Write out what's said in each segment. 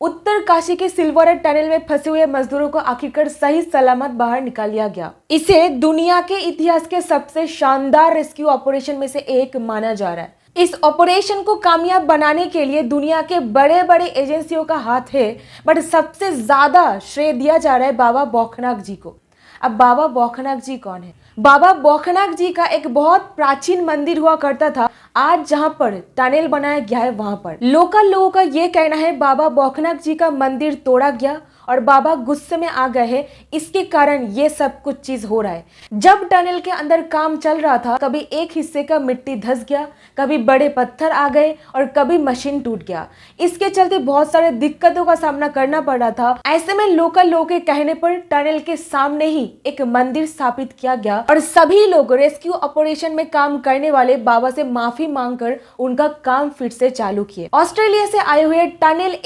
उत्तरकाशी के सिलवारा टनल में फंसे हुए मजदूरों को आखिरकार सही सलामत बाहर निकाल लिया गया। इसे दुनिया के इतिहास के सबसे शानदार रेस्क्यू ऑपरेशन में से एक माना जा रहा है। इस ऑपरेशन को कामयाब बनाने के लिए दुनिया के बड़े बड़े एजेंसियों का हाथ है, बट सबसे ज्यादा श्रेय दिया जा रहा है बाबा बौखनाक जी को। अब बाबा बौखनाक जी कौन है? बाबा बौखनाक जी का एक बहुत प्राचीन मंदिर हुआ करता था। आज जहां पर टनल बनाया गया है वहां पर लोकल लोगों का यह कहना है बाबा बौखनाक जी का मंदिर तोड़ा गया और बाबा गुस्से में आ गए हैं, इसके कारण ये सब कुछ चीज हो रहा है। जब टनल के अंदर काम चल रहा था, कभी एक हिस्से का मिट्टी धंस गया, कभी बड़े पत्थर आ गए और कभी मशीन टूट गया। इसके चलते बहुत सारे दिक्कतों का सामना करना पड़ रहा था। ऐसे में लोकल लोगों के कहने पर टनल के सामने ही एक मंदिर स्थापित किया गया और सभी लोग रेस्क्यू ऑपरेशन में काम करने वाले बाबा से माफी मांगकर उनका काम फिर से चालू किए। ऑस्ट्रेलिया से आए हुए टनल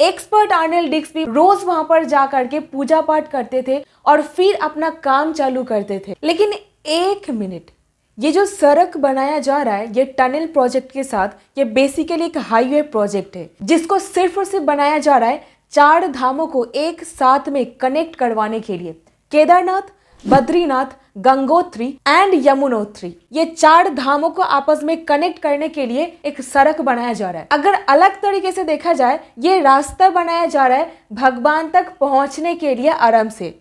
एक्सपर्ट आर्नल्ड डिक्स भी रोज वहां पर जाकर के पूजा पाठ करते थे और फिर अपना काम चालू करते थे। लेकिन एक मिनट, ये जो सड़क बनाया जा रहा है ये टनल प्रोजेक्ट के साथ, ये बेसिकली एक हाईवे प्रोजेक्ट है जिसको सिर्फ और सिर्फ बनाया जा रहा है 4 धामों को एक साथ में कनेक्ट करवाने के लिए। केदारनाथ, बद्रीनाथ, गंगोत्री एंड यमुनोत्री, ये 4 धामों को आपस में कनेक्ट करने के लिए एक सड़क बनाया जा रहा है। अगर अलग तरीके से देखा जाए, ये रास्ता बनाया जा रहा है भगवान तक पहुंचने के लिए आराम से।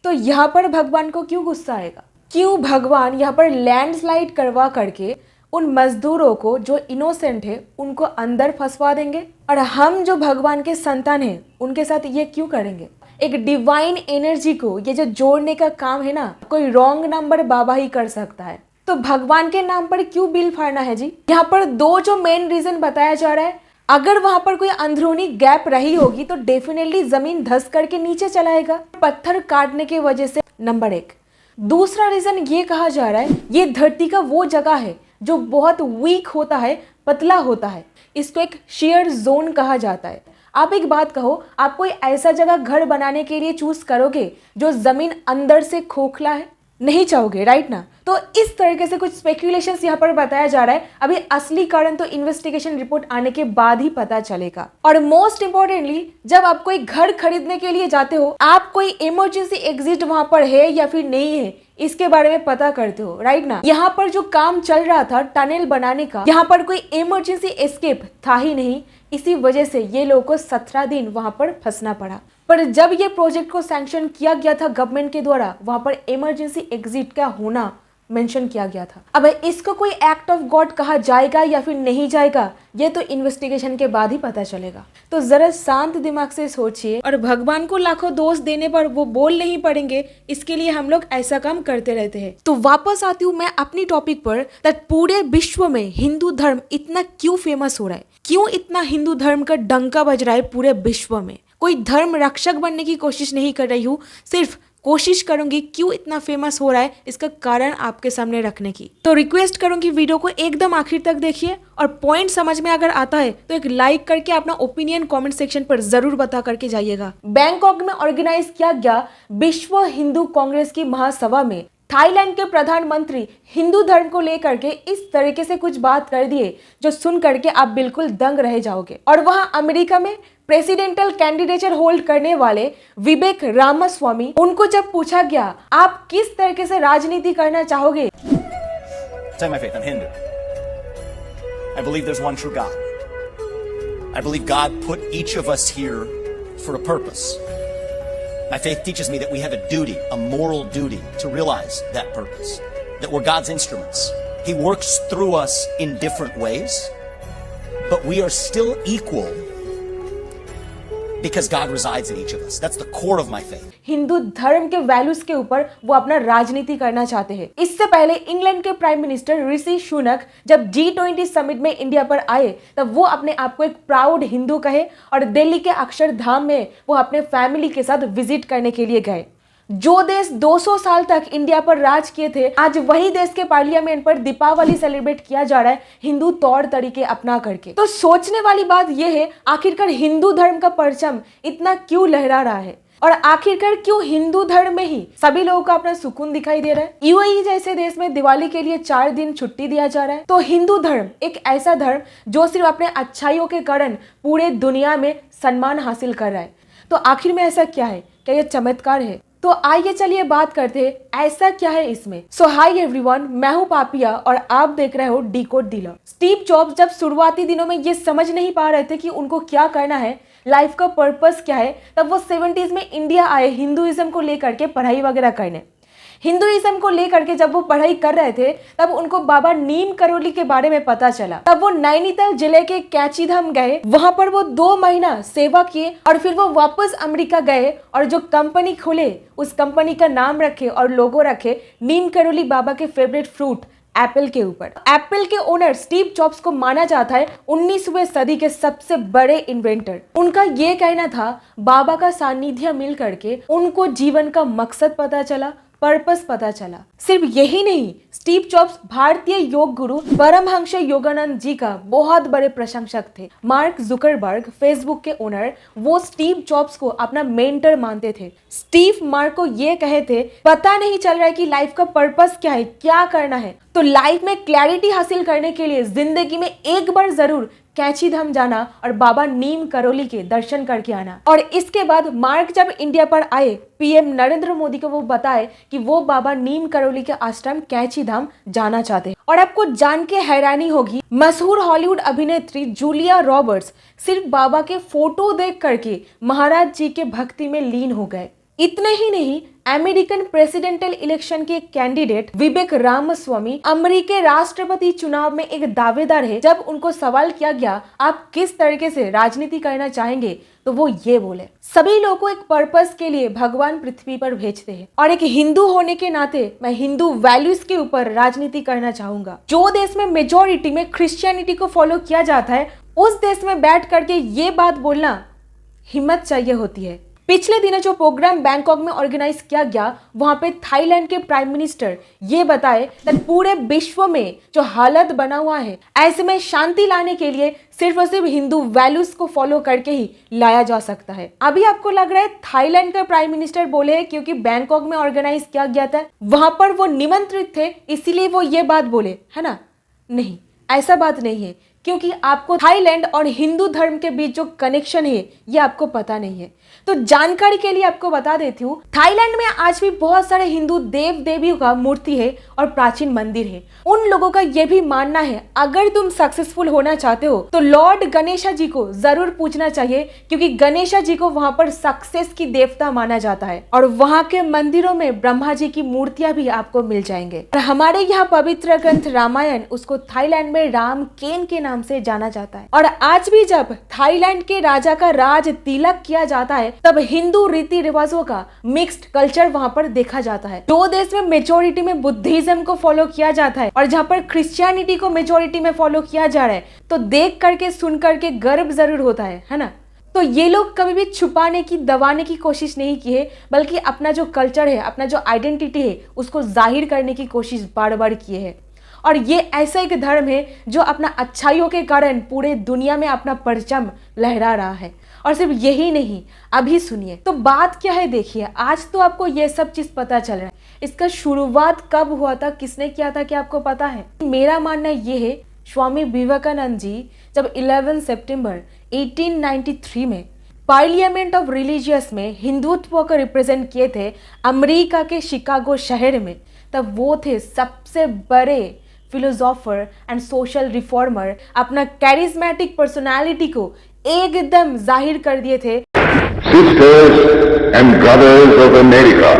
तो यहाँ पर भगवान को क्यों गुस्सा आएगा? क्यों भगवान यहाँ पर लैंडस्लाइड करवा करके उन मजदूरों को जो इनोसेंट है उनको अंदर फंसवा देंगे, और हम जो भगवान के संतान हैं उनके साथ ये क्यों करेंगे? एक डिवाइन एनर्जी को ये जो जोड़ने का काम है ना, कोई रॉन्ग नंबर बाबा ही कर सकता है। तो भगवान के नाम पर क्यों बिल फाड़ना है जी? यहाँ पर 2 जो मेन रीजन बताया जा रहा है। अगर वहां पर कोई अंदरूनी गैप रही होगी तो डेफिनेटली जमीन धंस करके नीचे चलाएगा, पत्थर काटने की वजह से, नंबर 1। दूसरा रीजन ये कहा जा रहा है ये धरती का वो जगह है जो बहुत वीक होता है, पतला होता है, इसको एक शेयर जोन कहा जाता है। आप एक बात कहो, आप कोई ऐसा जगह घर बनाने के लिए चूज करोगे जो जमीन अंदर से खोखला है? नहीं चाहोगे, राइट ना? तो इस तरीके से कुछ स्पेकुलेशंस यहाँ पर बताया जा रहा है। अभी असली कारण तो इन्वेस्टिगेशन रिपोर्ट आने के बाद ही पता चलेगा। और मोस्ट इंपॉर्टेंटली, जब आप कोई घर खरीदने के लिए जाते हो, आप कोई इमरजेंसी एग्जिट वहां पर है या फिर नहीं है इसके बारे में पता करते हो, राइट ना? यहाँ पर जो काम चल रहा था टनल बनाने का, यहाँ पर कोई इमरजेंसी एस्केप था ही नहीं। इसी वजह से ये लोगों को 17 दिन वहां पर फंसना पड़ा। पर जब ये प्रोजेक्ट को सैंक्शन किया गया था गवर्नमेंट के द्वारा, वहां पर इमरजेंसी एग्जिट का होना मेंशन किया गया था। अब इसको कोई एक्ट ऑफ गॉड कहा जाएगा या फिर नहीं जाएगा, ये तो इन्वेस्टिगेशन के बाद ही पता चलेगा। तो जरा शांत दिमाग से सोचिए, और भगवान को लाखों दोष देने पर वो बोल नहीं पड़ेंगे, इसके लिए हम लोग ऐसा काम करते रहते हैं। तो वापस आती हूँ मैं अपनी टॉपिक पर, दैट पूरे विश्व में हिंदू धर्म इतना क्यों फेमस हो रहा है? क्यों इतना हिंदू धर्म का डंका बज रहा है पूरे विश्व में? कोई धर्म रक्षक बनने की कोशिश नहीं कर रही हूँ, सिर्फ कोशिश करूंगी क्यों इतना फेमस हो रहा है इसका कारण आपके सामने रखने की। तो रिक्वेस्ट करूंगी वीडियो को एकदम आखिर तक देखिए, और पॉइंट समझ में अगर आता है तो एक लाइक करके अपना ओपिनियन कमेंट सेक्शन पर जरूर बता करके जाइएगा। बैंकॉक में ऑर्गेनाइज किया गया विश्व हिंदू कांग्रेस की महासभा में थाईलैंड के प्रधानमंत्री हिंदू धर्म को लेकर के इस तरीके से कुछ बात कर दिए जो सुन करके आप बिल्कुल दंग रह जाओगे। और वहां अमेरिका में प्रेसिडेंटल कैंडिडेचर होल्ड करने वाले विवेक रामास्वामी, उनको जब पूछा गया आप किस तरीके से राजनीति करना चाहोगे? Tell my faith, I'm Hindu. I believe there's one true God. I believe God put each of us here for a purpose. My faith teaches me that we have a duty, a moral duty, to realize that purpose. That we're God's instruments. He works through us in different ways, but we are still equal because God resides in each of us. That's the core of my faith. Hindu धर्म के values के ऊपर वो अपना राजनीति करना चाहते हैं। इससे पहले इंग्लैंड के प्राइम मिनिस्टर ऋषि सुनक जब G20 समिट में इंडिया पर आए, तब वो अपने आप को एक प्राउड हिंदू कहे और दिल्ली के अक्षरधाम में वो अपने फैमिली के साथ विजिट करने के लिए गए। जो देश 200 साल तक इंडिया पर राज किए थे, आज वही देश के पार्लियामेंट पर दीपावली सेलिब्रेट किया जा रहा है हिंदू तौर तरीके अपना करके। तो सोचने वाली बात यह है, आखिरकार हिंदू धर्म का परचम इतना क्यों लहरा रहा है, और आखिरकार क्यों हिंदू धर्म में ही सभी लोगों को अपना सुकून दिखाई दे रहा है? यूएई जैसे देश में दिवाली के लिए 4 दिन छुट्टी दिया जा रहा है। तो हिंदू धर्म एक ऐसा धर्म जो सिर्फ अपने अच्छाइयों के कारण पूरे दुनिया में सम्मान हासिल कर रहा है। तो आखिर में ऐसा क्या है? क्या यह चमत्कार है? तो आइए चलिए बात करते हैं ऐसा क्या है इसमें। सो हाय एवरीवन, मैं हूं पापिया और आप देख रहे हो डिकोड डीलर। स्टीव जॉब्स जब शुरुआती दिनों में ये समझ नहीं पा रहे थे कि उनको क्या करना है, लाइफ का पर्पस क्या है, तब वो 70s में इंडिया आए हिंदुइज्म को लेकर के पढ़ाई वगैरह करने। हिंदुइज्म को लेकर के जब वो पढ़ाई कर रहे थे तब उनको बाबा नीम करोली के बारे में पता चला। तब वो नैनीताल जिले के कैचीधाम गए, वहां पर वो 2 महीना सेवा किए और फिर वो वापस अमेरिका गए और जो कंपनी खोले उस कंपनी का नाम रखे और लोगो रखे नीम करोली बाबा के फेवरेट फ्रूट एप्पल के ऊपर। एप्पल के ओनर स्टीव जॉब्स को माना जाता है 19वीं सदी के सबसे बड़े इन्वेंटर। उनका ये कहना था बाबा का सानिध्य मिल करके उनको जीवन का मकसद पता चला, पर्पस पता चला। सिर्फ यही नहीं, स्टीव जॉब्स भारतीय योग गुरु परमहंस योगानंद जी का बहुत बड़े प्रशंसक थे। मार्क जुकरबर्ग फेसबुक के ओनर, वो स्टीव जॉब्स को अपना मेंटर मानते थे। स्टीव मार्क को ये कहे थे, पता नहीं चल रहा है कि लाइफ का पर्पस क्या है, क्या करना है, तो लाइफ में क्लैरिटी हासिल करने के लिए जिंदगी में एक बार जरूर कैचीधाम जाना और बाबा नीम करोली के दर्शन करके आना। और इसके बाद मार्क जब इंडिया पर आए, पीएम नरेंद्र मोदी को वो बताए कि वो बाबा नीम करोली के आश्रम कैचीधाम जाना चाहते हैं। और आपको जान के हैरानी होगी, मशहूर हॉलीवुड अभिनेत्री जूलिया रॉबर्ट्स सिर्फ बाबा के फोटो देख करके महाराज जी के भक्ति में लीन हो गए। इतने ही नहीं, अमेरिकन प्रेसिडेंशियल इलेक्शन के कैंडिडेट विवेक रामस्वामी अमेरिकी राष्ट्रपति चुनाव में एक दावेदार है। जब उनको सवाल किया गया आप किस तरीके से राजनीति करना चाहेंगे, तो वो ये बोले, सभी लोगों को एक पर्पस के लिए भगवान पृथ्वी पर भेजते हैं और एक हिंदू होने के नाते मैं हिंदू वैल्यूज के ऊपर राजनीति करना चाहूंगा। जो देश में मेजोरिटी में क्रिश्चियनिटी को फॉलो किया जाता है, उस देश में बैठ करके ये बात बोलना हिम्मत चाहिए होती है। पिछले दिनों जो प्रोग्राम बैंकॉक में ऑर्गेनाइज किया गया, वहां पे थाईलैंड के प्राइम मिनिस्टर ये बताए कि पूरे विश्व में जो हालत बना हुआ है, ऐसे में शांति लाने के लिए सिर्फ और सिर्फ हिंदू वैल्यूज को फॉलो करके ही लाया जा सकता है। अभी आपको लग रहा है थाईलैंड का प्राइम मिनिस्टर बोले हैं क्योंकि बैंकॉक में ऑर्गेनाइज किया गया था, वहां पर वो निमंत्रित थे इसीलिए वो ये बात बोले, है ना? नहीं, ऐसा बात नहीं है, क्योंकि आपको थाईलैंड और हिंदू धर्म के बीच जो कनेक्शन है ये आपको पता नहीं है। तो जानकारी के लिए आपको बता देती हूँ, थाईलैंड में आज भी बहुत सारे हिंदू देव देवियों का मूर्ति है और प्राचीन मंदिर है। उन लोगों का यह भी मानना है अगर तुम सक्सेसफुल होना चाहते हो तो लॉर्ड गणेशा जी को जरूर पूछना चाहिए, क्योंकि गणेशा जी को वहां पर सक्सेस की देवता माना जाता है और वहां के मंदिरों में ब्रह्मा जी की मूर्तियां भी आपको मिल जाएंगे। और हमारे यहाँ पवित्र ग्रंथ रामायण, उसको थाईलैंड में राम केन के नाम से जाना जाता है। और आज भी जब थाईलैंड के राजा का राज तिलक किया जाता है, तब हिंदू रीति रिवाजों का मिक्स्ड कल्चर वहां पर देखा जाता है। दो देश में मेजोरिटी में बुद्धिज्म को फॉलो किया जाता है और जहां पर क्रिश्चियनिटी को मेजोरिटी में फॉलो किया जा रहा है, तो देख करके सुन करके गर्व जरूर होता है ना? तो ये लोग कभी भी छुपाने की, दबाने की कोशिश नहीं की है, बल्कि अपना जो कल्चर है, अपना जो आइडेंटिटी है, उसको जाहिर करने की कोशिश बार बार किए है। और ये ऐसा एक धर्म है जो अपना अच्छाइयों के कारण पूरे दुनिया में अपना परचम लहरा रहा है। और सिर्फ यही नहीं, अभी सुनिए, तो बात क्या है देखिए। आज तो आपको ये सब चीज पता चल रहा है, इसका शुरुआत कब हुआ था, किसने किया था, क्या आपको पता है? मेरा मानना ये है, स्वामी विवेकानंद जी जब 11 सितंबर 1893 में पार्लियामेंट ऑफ रिलीजियस में हिंदुत्व को रिप्रेजेंट किए थे अमेरिका के शिकागो शहर में, तब वो थे सबसे बड़े फिलोसोफर एंड सोशल रिफॉर्मर। अपना कैरिज्मेटिक पर्सनालिटी को एकदम जाहिर कर दिए थे। Sisters and brothers of America.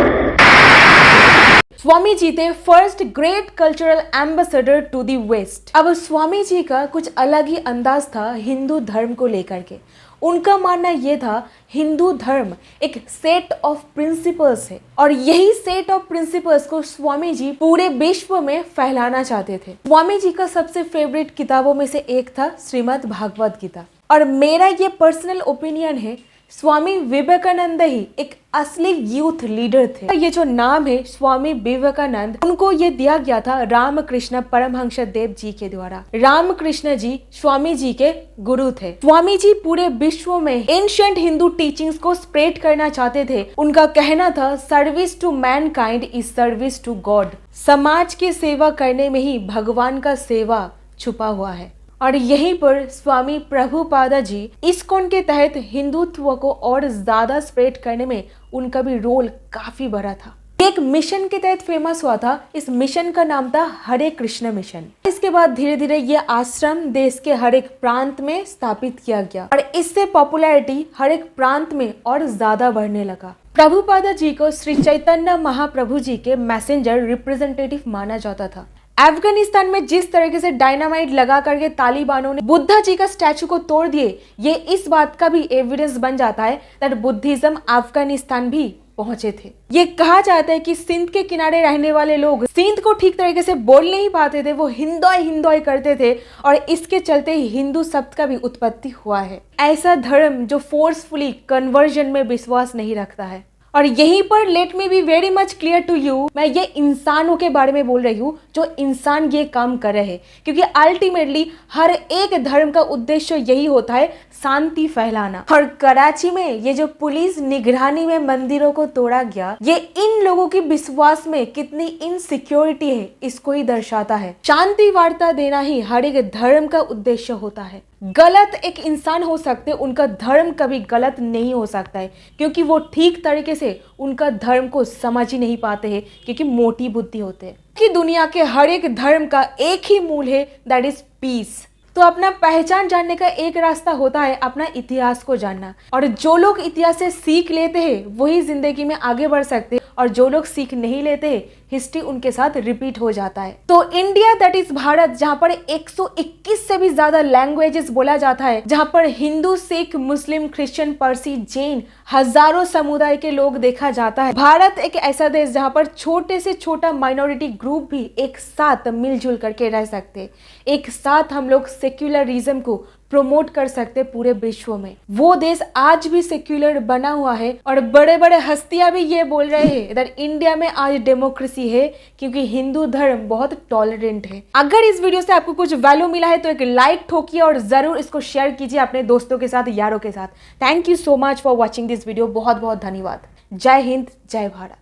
Swami ji थे first great cultural ambassador to the west. अब स्वामी जी का कुछ अलग ही अंदाज था हिंदू धर्म को लेकर के। उनका मानना यह था हिंदू धर्म एक सेट ऑफ प्रिंसिपल्स है और यही सेट ऑफ प्रिंसिपल्स को स्वामी जी पूरे विश्व में फैलाना चाहते थे। स्वामी जी का सबसे फेवरेट किताबों में से एक था श्रीमद् भागवत गीता। और मेरा ये पर्सनल ओपिनियन है, स्वामी विवेकानंद ही एक असली यूथ लीडर थे। ये जो नाम है स्वामी विवेकानंद, उनको ये दिया गया था रामकृष्ण परमहंस देव जी के द्वारा। रामकृष्ण जी स्वामी जी के गुरु थे। स्वामी जी पूरे विश्व में एंशिएंट हिंदू टीचिंग्स को स्प्रेड करना चाहते थे। उनका कहना था service to mankind is service to God. समाज की सेवा करने में ही भगवान का सेवा छुपा हुआ है। और यहीं पर स्वामी प्रभुपादा जी इस्कॉन के तहत हिंदुत्व को और ज्यादा स्प्रेड करने में उनका भी रोल काफी बड़ा था। एक मिशन के तहत फेमस हुआ था। इस मिशन का नाम था हरे कृष्ण मिशन। इसके बाद धीरे धीरे ये आश्रम देश के हर एक प्रांत में स्थापित किया गया और इससे पॉपुलैरिटी हर एक प्रांत में और ज्यादा बढ़ने लगा। प्रभुपादा जी को श्री चैतन्य महाप्रभु जी के मैसेंजर रिप्रेजेंटेटिव माना जाता था। अफगानिस्तान में जिस तरीके से डायनामाइट लगा करके तालिबानों ने बुद्धा जी का स्टैचू को तोड़ दिए, ये इस बात का भी एविडेंस बन जाता है दैट बुद्धिज्म अफगानिस्तान भी पहुंचे थे। ये कहा जाता है कि सिंध के किनारे रहने वाले लोग सिंध को ठीक तरीके से बोल नहीं पाते थे, वो हिंदोय हिंदोय करते थे और इसके चलते ही हिंदू शब्द का भी उत्पत्ति हुआ है। ऐसा धर्म जो फोर्सफुली कन्वर्जन में विश्वास नहीं रखता है। और यहीं पर let me be very much clear to you, मैं ये इंसानों के बारे में बोल रही हूँ जो इंसान ये काम कर रहे हैं, क्योंकि अल्टीमेटली हर एक धर्म का उद्देश्य यही होता है शांति फैलाना। और कराची में ये जो पुलिस निगरानी में मंदिरों को तोड़ा गया, ये इन लोगों की विश्वास में कितनी इनसिक्योरिटी है इसको ही दर्शाता है। शांति वार्ता देना ही हर एक धर्म का उद्देश्य होता है। गलत एक इंसान हो सकते, उनका धर्म कभी गलत नहीं हो सकता है, क्योंकि वो ठीक तरीके से उनका धर्म को समझ ही नहीं पाते हैं, क्योंकि मोटी बुद्धि होते हैं। कि दुनिया के हर एक धर्म का एक ही मूल है, दैट इज पीस। तो अपना पहचान जानने का एक रास्ता होता है अपना इतिहास को जानना, और जो लोग इतिहास से सीख लेते हैं वही जिंदगी में आगे बढ़ सकते हैं, और जो लोग सीख नहीं लेते हैं हिस्ट्री उनके साथ रिपीट हो जाता है। तो इंडिया दैट इज भारत, जहाँ पर 121 से भी ज्यादा लैंग्वेजेस बोला जाता है, जहाँ पर हिंदू, सिख, मुस्लिम, क्रिश्चियन, पारसी, जैन हजारों समुदाय के लोग देखा जाता है। भारत एक ऐसा देश जहाँ पर छोटे से छोटा माइनॉरिटी ग्रुप भी एक साथ मिलजुल करके रह सकते, एक साथ हम लोग सेक्युलरिज्म को प्रमोट कर सकते पूरे विश्व में। वो देश आज भी सेक्युलर बना हुआ है और बड़े बड़े हस्तियां भी ये बोल रहे हैं दैट इंडिया में आज डेमोक्रेसी है, क्योंकि हिंदू धर्म बहुत टॉलरेंट है। अगर इस वीडियो से आपको कुछ वैल्यू मिला है तो एक लाइक ठोकिए और जरूर इसको शेयर कीजिए अपने दोस्तों के साथ, यारों के साथ। Thank you so much for watching this video. बहुत बहुत धन्यवाद। जय हिंद, जय भारत।